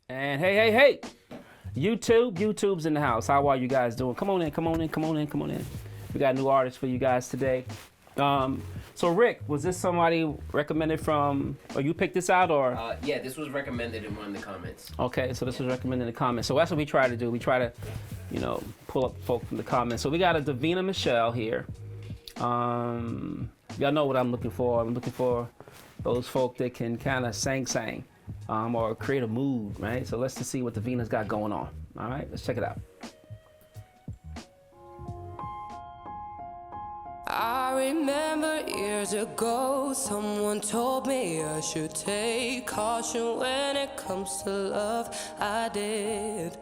And hey, YouTube's in the house. How are you guys doing? Come on in. We got new artists for you guys today. So Rick, was this somebody recommended from, or you picked this out, or? Yeah, this was recommended in one of the comments. Okay, so this was recommended in the comments. So that's what we try to do. We try to, pull up folk from the comments. So we got a Davina Michelle here. Y'all know what I'm looking for. I'm looking for those folk that can kind of sang, or create a mood, right? So let's just see what Davina's got going on. All right, let's check it out. I remember years ago, someone told me I should take caution when it comes to love. I did.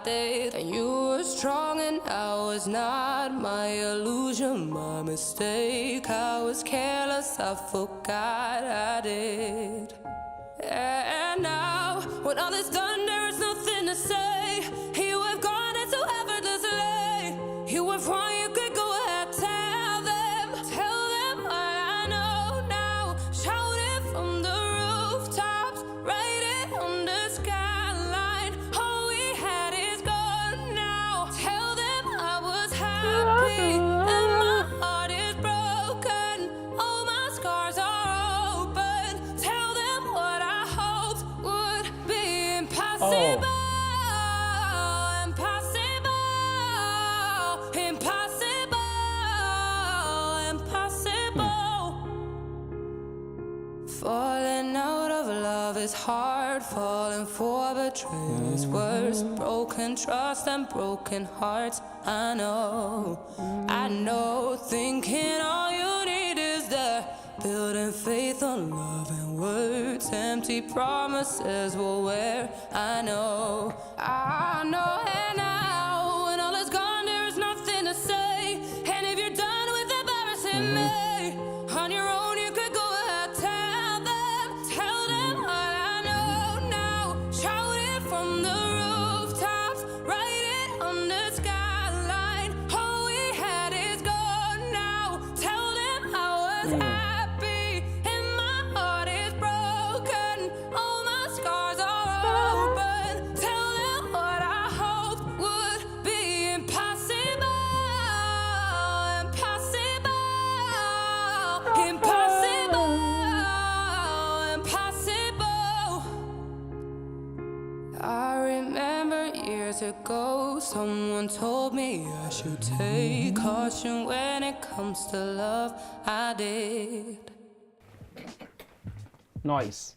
And you were strong and I was not. My illusion, my mistake. I was careless, I forgot I did. And now, when all is done, there is nothing to say. You have gone into effortlessly. You have wrong, you could go ahead, tell them what I know now. Shout it from the rooftops, write it on the skyline. All we had is gone now. Tell them I was happy, and my heart is broken. All my scars are open. Tell them what I hoped would be impossible. Falling out of love is hard. Falling for betrayal is worse. Broken trust and broken hearts. I know. Thinking all you need is that. Building faith on love and words. Empty promises will wear. I know. And now when all is gone, there is nothing to say. And if you're done with embarrassing me, on your own you could go ahead, tell them what I know now. Shout it from the rooftops, write it on the skyline. All we had is gone now. Tell them I was happy, and my heart is broken. All my scars are open. Tell them what I hoped would be impossible. I remember years ago, someone told me I should take caution when it comes to love. I did. Nice.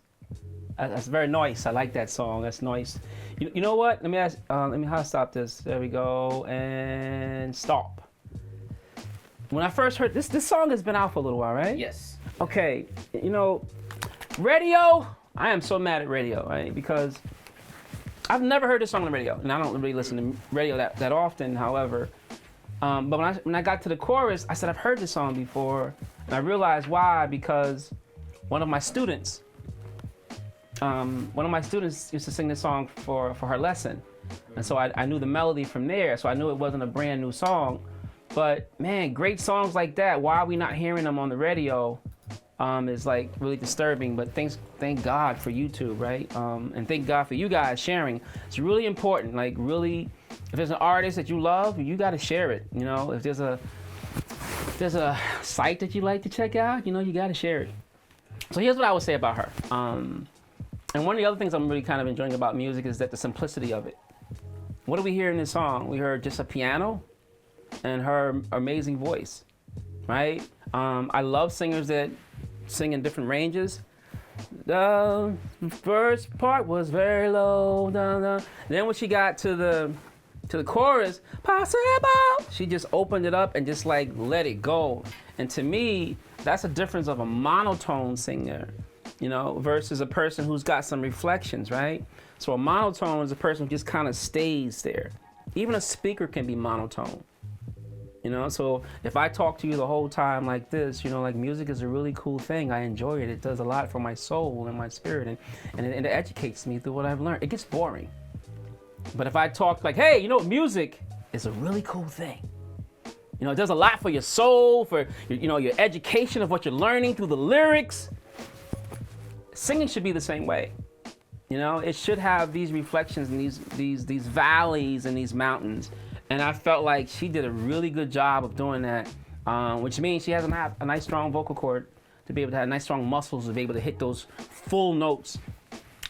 That's very nice. I like that song. That's nice. You know what? Let me how to stop this. There we go. And stop. When I first heard this song has been out for a little while, right? Yes. Okay. Radio. I am so mad at radio, right? Because I've never heard this song on the radio, and I don't really listen to radio that often. However, but when I got to the chorus, I said I've heard this song before, and I realized why. Because one of my students used to sing this song for her lesson, and so I knew the melody from there. So I knew it wasn't a brand new song. But man, great songs like that, why are we not hearing them on the radio? Is like really disturbing, but thank God for YouTube, right? And thank God for you guys sharing. It's really important. Like really, if there's an artist that you love, you got to share it. If there's a site that you like to check out, you got to share it. So here's what I would say about her. And one of the other things I'm really kind of enjoying about music is that the simplicity of it. What do we hear in this song? We heard just a piano and her amazing voice, right? I love singers that sing in different ranges. The first part was very low, down, down. Then when she got to the chorus, possible, she just opened it up and just like let it go. And to me, that's a difference of a monotone singer, versus a person who's got some reflections, right? So a monotone is a person who just kind of stays there. Even a speaker can be monotone. So if I talk to you the whole time like this, like music is a really cool thing. I enjoy it. It does a lot for my soul and my spirit, and it educates me through what I've learned. It gets boring. But if I talk like, hey, music is a really cool thing. It does a lot for your soul, for your education of what you're learning through the lyrics. Singing should be the same way. You know, it should have these reflections and these valleys and these mountains. And I felt like she did a really good job of doing that, which means she has a nice strong vocal cord to be able to have nice strong muscles to be able to hit those full notes,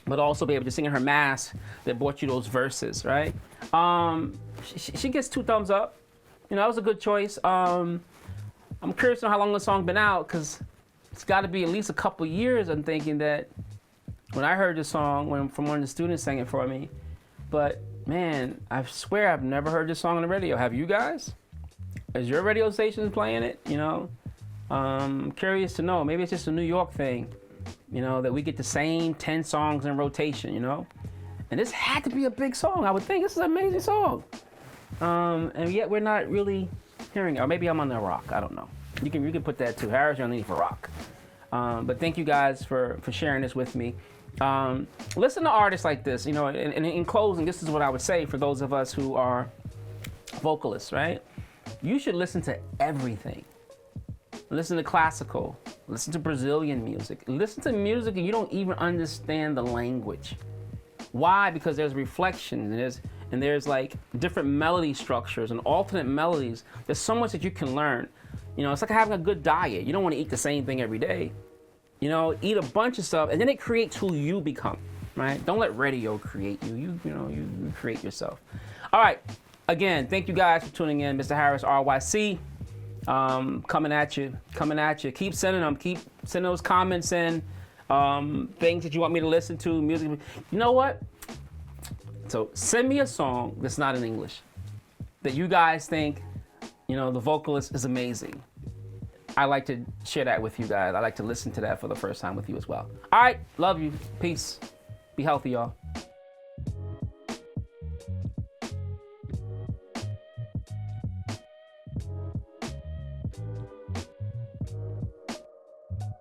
but also be able to sing in her mask that brought you those verses, right? She gets 2 thumbs up. You know, that was a good choice. I'm curious to know how long the song's been out, because it's got to be at least a couple years. I'm thinking that when I heard this song from one of the students sang it for me. But man, I swear I've never heard this song on the radio. Have you guys? Is your radio station playing it? You know, I'm curious to know. Maybe it's just a New York thing, you know, that we get the same 10 songs in rotation, you know? And this had to be a big song, I would think. This is an amazing song. And yet we're not really hearing it. Or maybe I'm on the rock. I don't know. You can put that too. Harris, you're on the for rock. But thank you guys for sharing this with me. Listen to artists like this, you know, and in closing, this is what I would say for those of us who are vocalists, right? You should listen to everything. Listen to classical, listen to Brazilian music, listen to music and you don't even understand the language. Why? Because there's reflections and there's like different melody structures and alternate melodies. There's so much that you can learn. You know, it's like having a good diet. You don't want to eat the same thing every day. You know, eat a bunch of stuff, and then it creates who you become, right? Don't let radio create you. You create yourself. All right. Again, thank you guys for tuning in. Mr. Harris, RYC, coming at you. Keep sending them. Keep sending those comments in, things that you want me to listen to, music. You know what? So send me a song that's not in English, that you guys think, you know, the vocalist is amazing. I like to share that with you guys. I like to listen to that for the first time with you as well. All right, love you. Peace. Be healthy, y'all.